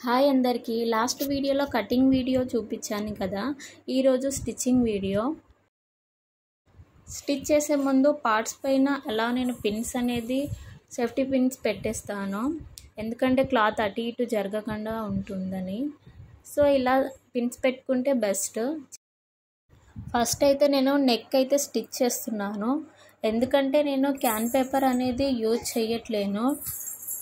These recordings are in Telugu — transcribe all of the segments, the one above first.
హాయ్ అందరికీ లాస్ట్ వీడియోలో కటింగ్ వీడియో చూపించాను కదా. ఈరోజు స్టిచ్చింగ్ వీడియో. స్టిచ్ చేసే ముందు పార్ట్స్ పైన ఎలా నేను పిన్స్ అనేది సేఫ్టీ పిన్స్ పెట్టేస్తాను, ఎందుకంటే క్లాత్ అటు ఇటు జరగకుండా ఉంటుందని. సో ఇలా పిన్స్ పెట్టుకుంటే బెస్ట్. ఫస్ట్ అయితే నేను నెక్ అయితే స్టిచ్ చేస్తున్నాను, ఎందుకంటే నేను క్యాన్ పేపర్ అనేది యూజ్ చేయట్లేను.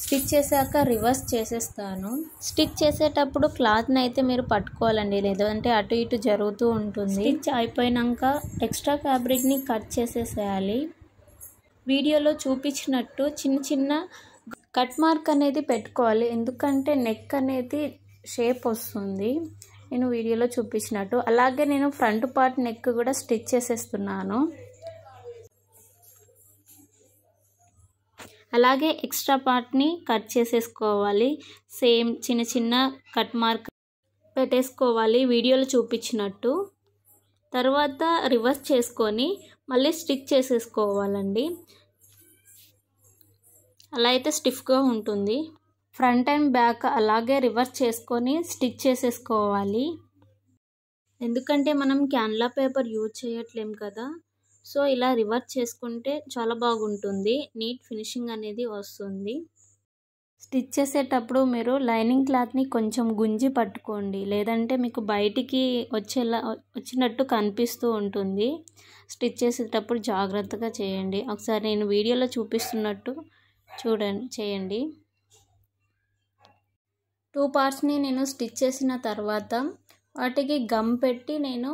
స్టిచ్ చేశాక రివర్స్ చేసేస్తాను. స్టిచ్ చేసేటప్పుడు క్లాత్ని అయితే మీరు పట్టుకోవాలండి, లేదంటే అటు ఇటు జరుగుతూ ఉంటుంది. స్టిచ్ అయిపోయాక ఎక్స్ట్రా ఫ్యాబ్రిక్ని కట్ చేసేసేయాలి. వీడియోలో చూపించినట్టు చిన్న చిన్న కట్ మార్క్ అనేది పెట్టుకోవాలి, ఎందుకంటే నెక్ అనేది షేప్ వస్తుంది నేను వీడియోలో చూపించినట్టు. అలాగే నేను ఫ్రంట్ పార్ట్ నెక్ కూడా స్టిచ్ చేసేస్తున్నాను. అలాగే ఎక్స్ట్రా పార్ట్ని కట్ చేసేసుకోవాలి. సేమ్ చిన్న చిన్న కట్ మార్క్ పెట్టేసుకోవాలి వీడియోలో చూపించినట్టు. తర్వాత రివర్స్ చేసుకొని మళ్ళీ స్టిచ్ చేసేసుకోవాలండి. అలా అయితే స్టిఫ్గా ఉంటుంది. ఫ్రంట్ అండ్ బ్యాక్ అలాగే రివర్స్ చేసుకొని స్టిచ్ చేసేసుకోవాలి, ఎందుకంటే మనం క్యాన్లా పేపర్ యూజ్ చేయట్లేం కదా. సో ఇలా రివర్స్ చేసుకుంటే చాలా బాగుంటుంది, నీట్ ఫినిషింగ్ అనేది వస్తుంది. స్టిచ్ చేసేటప్పుడు మీరు లైనింగ్ క్లాత్ని కొంచెం గుంజి పట్టుకోండి, లేదంటే మీకు బయటికి వచ్చినట్టు కనిపిస్తూ ఉంటుంది. స్టిచ్ చేసేటప్పుడు జాగ్రత్తగా చేయండి. ఒకసారి నేను వీడియోలో చూపిస్తున్నట్టు చేయండి. 2 పార్ట్స్ని నేను స్టిచ్ చేసిన తర్వాత వాటికి గమ్ పెట్టి నేను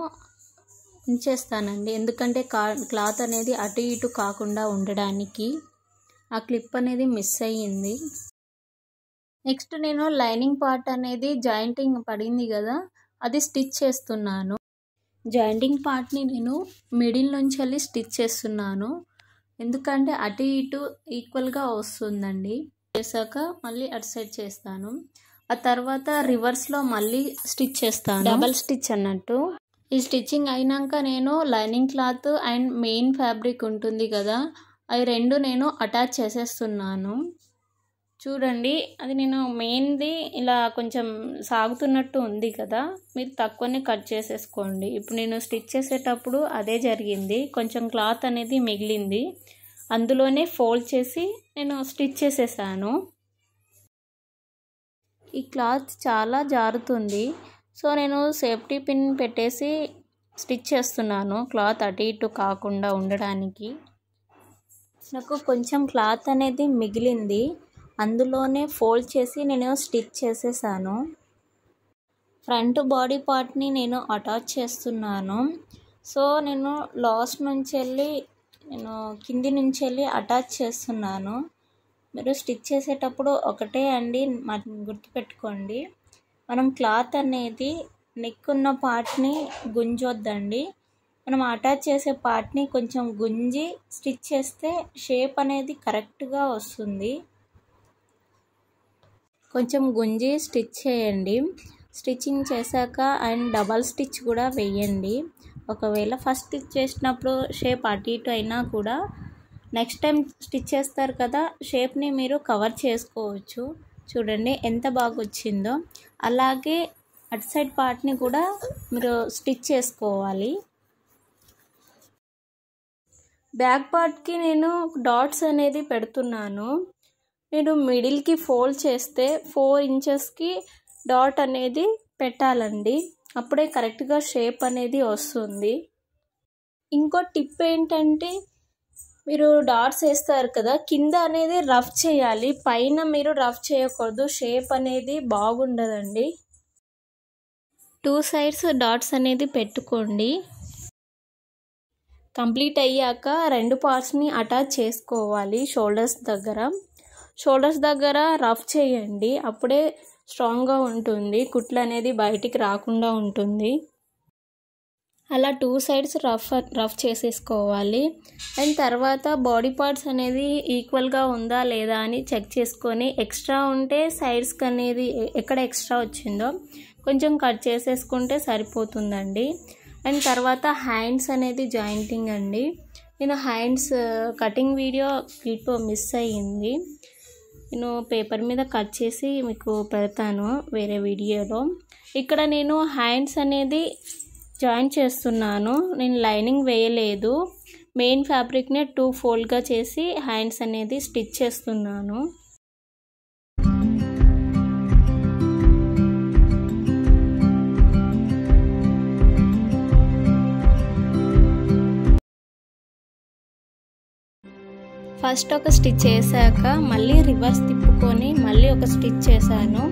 ఉంచేస్తానండి, ఎందుకంటే క్లాత్ అనేది అటు ఇటు కాకుండా ఉండడానికి. ఆ క్లిప్ అనేది మిస్ అయ్యింది. నెక్స్ట్ నేను లైనింగ్ పార్ట్ అనేది జాయింటింగ్ పడింది కదా, అది స్టిచ్ చేస్తున్నాను. జాయింటింగ్ పార్ట్ని నేను మిడిల్ నుంచి వెళ్ళి స్టిచ్ చేస్తున్నాను, ఎందుకంటే అటు ఇటు ఈక్వల్గా వస్తుందండి. చేశాక మళ్ళీ అటు సైడ్ చేస్తాను. ఆ తర్వాత రివర్స్లో మళ్ళీ స్టిచ్ చేస్తాను, డబల్ స్టిచ్ అన్నట్టు. ఈ స్టిచ్చింగ్ అయినాక నేను lining cloth and main fabric ఉంటుంది కదా, అవి రెండు నేను అటాచ్ చేసేస్తున్నాను. చూడండి, అది నేను మెయిన్ది ఇలా కొంచెం సాగుతున్నట్టు ఉంది కదా, మీరు తక్కువనే కట్ చేసేసుకోండి. ఇప్పుడు నేను స్టిచ్ చేసేటప్పుడు అదే జరిగింది, కొంచెం క్లాత్ అనేది మిగిలింది, అందులోనే ఫోల్డ్ చేసి నేను స్టిచ్ చేసేసాను. ఈ క్లాత్ చాలా జారుతుంది, సో నేను సేఫ్టీ పిన్ పెట్టేసి స్టిచ్ చేస్తున్నాను, క్లాత్ అటు ఇటు కాకుండా ఉండడానికి. నాకు కొంచెం క్లాత్ అనేది మిగిలింది, అందులోనే ఫోల్డ్ చేసి నేను స్టిచ్ చేసేసాను. ఫ్రంట్ బాడీ పార్ట్ని నేను అటాచ్ చేస్తున్నాను. సో నేను లాస్ట్ నుంచి వెళ్ళి కింది నుంచి వెళ్ళి అటాచ్ చేస్తున్నాను. మీరు స్టిచ్ చేసేటప్పుడు ఒకటే అండి గుర్తుపెట్టుకోండి, మనం క్లాత్ అనేది నెక్ ఉన్న పార్ట్ని గుంజొద్దండి, మనం అటాచ్ చేసే పార్ట్ని కొంచెం గుంజి స్టిచ్ చేస్తే షేప్ అనేది కరెక్ట్గా వస్తుంది. కొంచెం గుంజి స్టిచ్ చేయండి. స్టిచ్చింగ్ చేశాక అండ్ డబల్ స్టిచ్ కూడా వేయండి. ఒకవేళ ఫస్ట్ స్టిచ్ చేసినప్పుడు షేప్ అటు ఇటు అయినా కూడా నెక్స్ట్ టైం స్టిచ్ చేస్తారు కదా, షేప్ని మీరు కవర్ చేసుకోవచ్చు. చూడండి ఎంత బాగా వచ్చిందో. అలాగే అటు సైడ్ పార్ట్ని కూడా మీరు స్టిచ్ చేసుకోవాలి. బ్యాక్ పార్ట్కి నేను డాట్స్ అనేది పెడుతున్నాను. నేను మిడిల్కి ఫోల్డ్ చేస్తే 4 ఇంచెస్కి డాట్ అనేది పెట్టాలండి, అప్పుడే కరెక్ట్గా షేప్ అనేది వస్తుంది. ఇంకో టిప్ ఏంటంటే, మీరు డాట్స్ వేస్తారు కదా, కింద అనేది రఫ్ చేయాలి, పైన మీరు రఫ్ చేయకూడదు, షేప్ అనేది బాగుండదండి. 2 సైడ్స్ డాట్స్ అనేది పెట్టుకోండి. కంప్లీట్ అయ్యాక 2 పార్ట్స్ని అటాచ్ చేసుకోవాలి. షోల్డర్స్ దగ్గర రఫ్ చేయండి, అప్పుడే స్ట్రాంగ్గా ఉంటుంది, కుట్లు అనేది బయటికి రాకుండా ఉంటుంది. అలా 2 సైడ్స్ రఫ్ చేసేసుకోవాలి. అండ్ తర్వాత బాడీ పార్ట్స్ అనేది ఈక్వల్గా ఉందా లేదా అని చెక్ చేసుకొని, ఎక్స్ట్రా ఉంటే సైడ్స్కి అనేది ఎక్కడ ఎక్స్ట్రా వచ్చిందో కొంచెం కట్ చేసేసుకుంటే సరిపోతుందండి. అండ్ తర్వాత హ్యాండ్స్ అనేది జాయింటింగ్ అండి. నేను hands cutting video clip miss అయ్యింది, నేను పేపర్ మీద కట్ చేసి మీకు పెడతాను వేరే వీడియోలో. ఇక్కడ నేను హ్యాండ్స్ అనేది జాయిన్ చేస్తున్నాను. నేను లైనింగ్ వేయలేదు, మెయిన్ ఫ్యాబ్రిక్నే 2 ఫోల్డ్గా చేసి హ్యాండ్స్ అనేది స్టిచ్ చేస్తున్నాను. ఫస్ట్ ఒక స్టిచ్ చేశాక మళ్ళీ రివర్స్ తిప్పుకొని మళ్ళీ ఒక స్టిచ్ చేశాను.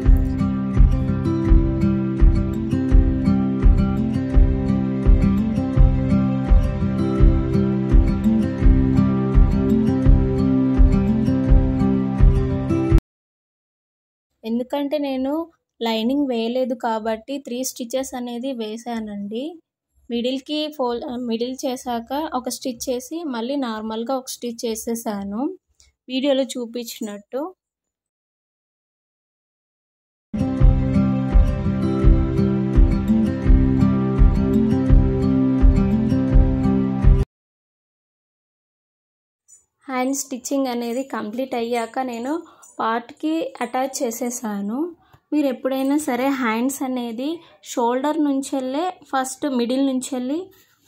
ఎందుకంటే నేను లైనింగ్ వేయలేదు కాబట్టి 3 స్టిచెస్ అనేది వేసానండి. మిడిల్ చేశాక ఒక స్టిచ్ చేసి మళ్ళీ నార్మల్గా ఒక స్టిచ్ చేసేసాను వీడియోలో చూపించినట్టు. హ్యాండ్ స్టిచ్చింగ్ అనేది కంప్లీట్ అయ్యాక నేను పార్ట్కి అటాచ్ చేసేసాను. మీరు ఎప్పుడైనా సరే హ్యాండ్స్ అనేది షోల్డర్ నుంచి వెళ్ళే ఫస్ట్ మిడిల్ నుంచి వెళ్ళి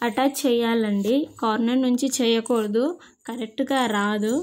అటాచ్ చేయాలండి, కార్నర్ నుంచి చేయకూడదు, కరెక్ట్గా రాదు.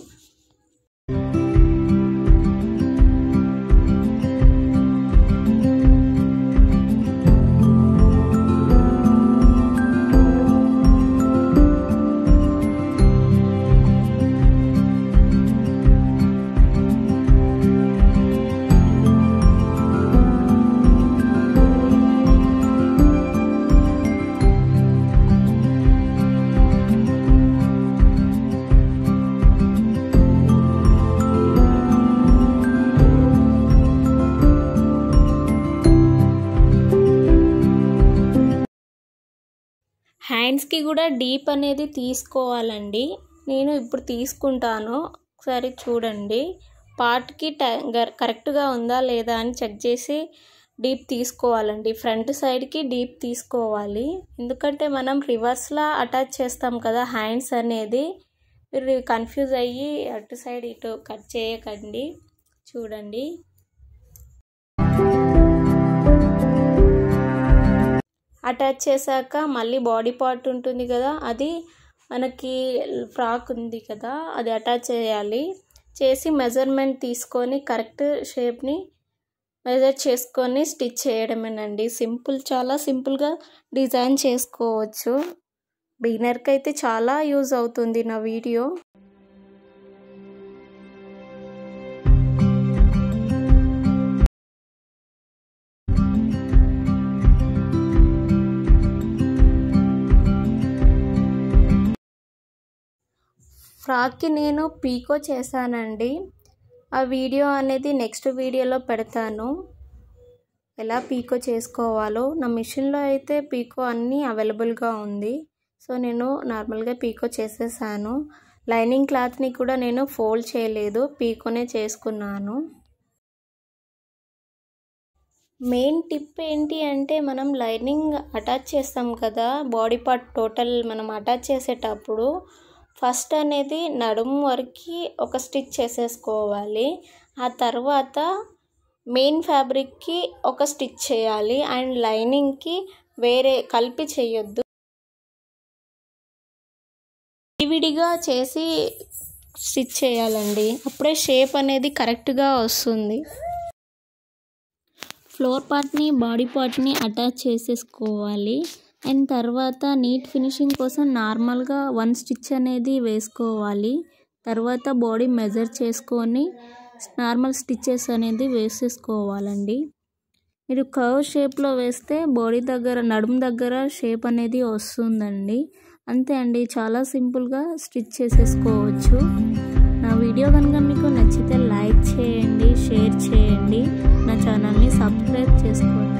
హ్యాండ్స్కి కూడా డీప్ అనేది తీసుకోవాలండి. నేను ఇప్పుడు తీసుకుంటాను, ఒకసారి చూడండి. పార్ట్కి కరెక్ట్గా ఉందా లేదా అని చెక్ చేసి డీప్ తీసుకోవాలండి. ఫ్రంట్ సైడ్కి డీప్ తీసుకోవాలి, ఎందుకంటే మనం రివర్స్లా అటాచ్ చేస్తాం కదా హ్యాండ్స్ అనేది. మీరు కన్ఫ్యూజ్ అయ్యి అటు సైడ్ ఇటు కట్ చేయకండి. చూడండి, అటాచ్ చేశాక మళ్ళీ బాడీ పార్ట్ ఉంటుంది కదా, అది మనకి ఫ్రాక్ ఉంది కదా అది అటాచ్ చేయాలి. చేసి మెజర్మెంట్ తీసుకొని కరెక్ట్ షేప్ని మెజర్ చేసుకొని స్టిచ్ చేయడమేనండి. సింపుల్, చాలా సింపుల్గా డిజైన్ చేసుకోవచ్చు. బిగినర్కి అయితే చాలా యూజ్ అవుతుంది నా వీడియో. ఫ్రాక్కి నేను పీకో చేశానండి. ఆ వీడియో అనేది నెక్స్ట్ వీడియోలో పెడతాను, ఎలా పీకో చేసుకోవాలో. నా మిషన్లో అయితే పీకో అన్నీ అవైలబుల్గా ఉంది, సో నేను నార్మల్గా పీకో చేసేసాను. లైనింగ్ క్లాత్ని కూడా నేను ఫోల్డ్ చేయలేదు, పీకోనే చేసుకున్నాను. మెయిన్ టిప్ ఏంటి అంటే, మనం లైనింగ్ అటాచ్ చేస్తాం కదా, బాడీ పార్ట్ టోటల్ మనం అటాచ్ చేసేటప్పుడు ఫస్ట్ అనేది నడుము వరకు ఒక స్టిచ్ చేసేసుకోవాలి. ఆ తర్వాత మెయిన్ ఫ్యాబ్రిక్కి ఒక స్టిచ్ చేయాలి, అండ్ లైనింగ్కి వేరే కలిపి చేయొద్దు. విడివిడిగా చేసి స్టిచ్ చేయాలండి, అప్పుడే షేప్ అనేది కరెక్ట్గా వస్తుంది. ఫ్లోర్ పార్ట్ని బాడీ పార్ట్ని అటాచ్ చేసేసుకోవాలి. అండ్ తర్వాత నీట్ ఫినిషింగ్ కోసం నార్మల్గా 1 స్టిచ్ అనేది వేసుకోవాలి. తర్వాత బాడీ మెజర్ చేసుకొని నార్మల్ స్టిచెస్ అనేది వేసేసుకోవాలండి. మీరు కర్వ్ షేప్లో వేస్తే బాడీ దగ్గర, నడుము దగ్గర షేప్ అనేది వస్తుందండి. అంతే అండి, చాలా సింపుల్గా స్టిచ్ చేసేసుకోవచ్చు. నా వీడియో కనుక మీకు నచ్చితే లైక్ చేయండి, షేర్ చేయండి, నా ఛానల్ని సబ్స్క్రైబ్ చేసుకోండి.